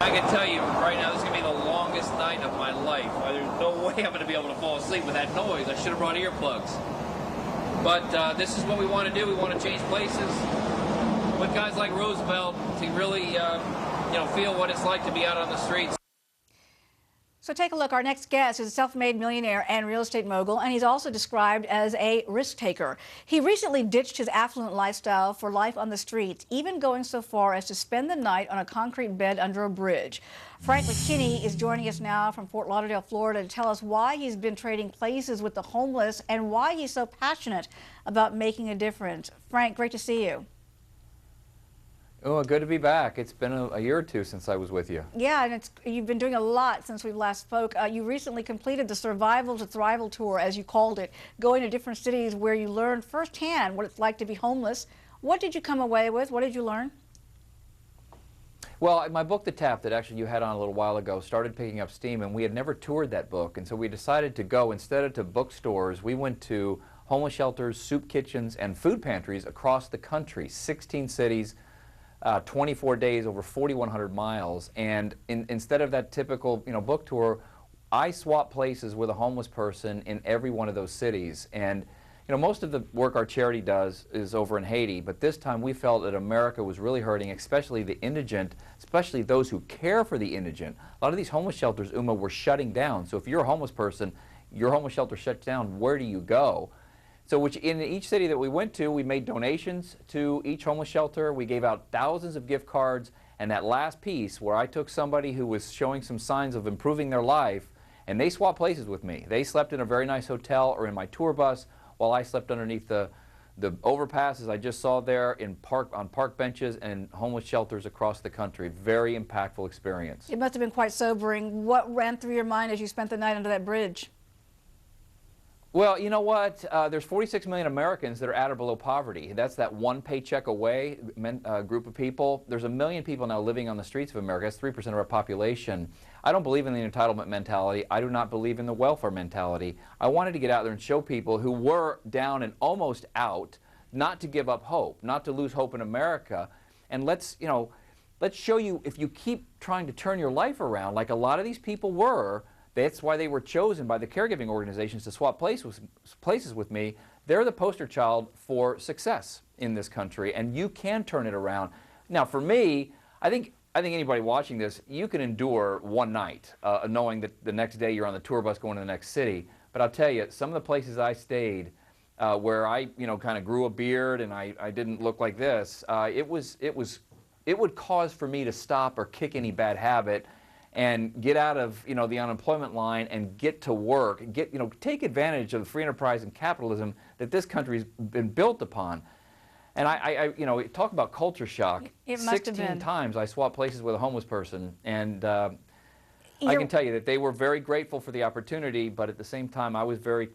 I can tell you right now, this is going to be the longest night of my life. There's no way I'm going to be able to fall asleep with that noise. I should have brought earplugs. But this is what we want to do. We want to change places with guys like Roosevelt to really, feel what it's like to be out on the streets. So take a look. Our next guest is a self-made millionaire and real estate mogul, and he's also described as a risk taker. He recently ditched his affluent lifestyle for life on the streets, even going so far as to spend the night on a concrete bed under a bridge. Frank McKinney is joining us now from Fort Lauderdale, Florida, to tell us why he's been trading places with the homeless and why he's so passionate about making a difference. Frank, great to see you. Oh, good to be back. It's been a year or two since I was with you. Yeah, and you've been doing a lot since we last spoke. You recently completed the Survival to Thrival tour, as you called it, going to different cities where you learned firsthand what it's like to be homeless. What did you come away with? What did you learn? Well, my book, The Tap, that actually you had on a little while ago, started picking up steam, and we had never toured that book, and so we decided to go, instead of to bookstores, we went to homeless shelters, soup kitchens, and food pantries across the country, 16 cities, 24 days, over 4,100 miles, and instead of that typical, book tour, I swapped places with a homeless person in every one of those cities. And most of the work our charity does is over in Haiti, but this time we felt that America was really hurting, especially the indigent, especially those who care for the indigent. A lot of these homeless shelters, Uma, were shutting down. So if you're a homeless person, your homeless shelter shuts down, where do you go? So in each city that we went to, we made donations to each homeless shelter. We gave out thousands of gift cards. And that last piece where I took somebody who was showing some signs of improving their life, and they swapped places with me. They slept in a very nice hotel or in my tour bus while I slept underneath the overpasses I just saw there on park benches and homeless shelters across the country. Very impactful experience. It must have been quite sobering. What ran through your mind as you spent the night under that bridge? Well, you know what? There's 46 million Americans that are at or below poverty. That's that one paycheck away group of people. There's 1 million people now living on the streets of America. That's 3% of our population. I don't believe in the entitlement mentality. I do not believe in the welfare mentality. I wanted to get out there and show people who were down and almost out not to give up hope, not to lose hope in America. And let's show you, if you keep trying to turn your life around like a lot of these people were, that's why they were chosen by the caregiving organizations to swap places with me. They're the poster child for success in this country, and you can turn it around. Now, for me, I think anybody watching this, you can endure one night, knowing that the next day you're on the tour bus going to the next city. But I'll tell you, some of the places I stayed, where I, kind of grew a beard and I didn't look like this, it would cause for me to stop or kick any bad habit and get out of the unemployment line and get to work, take advantage of the free enterprise and capitalism that this country's been built upon. And I talk about culture shock. It must have 16 been. times I swapped places with a homeless person, and I can tell you that they were very grateful for the opportunity, but at the same time, I was very,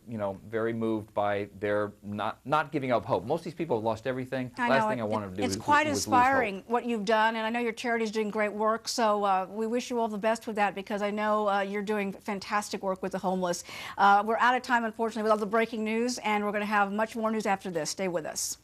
very moved by their not giving up hope. Most of these people have lost everything. Last thing I wanted to do it's was quite lose inspiring hope. what you've done, and I know your charity's doing great work, so we wish you all the best with that, because I know you're doing fantastic work with the homeless. We're out of time, unfortunately, with all the breaking news, and we're going to have much more news after this. Stay with us.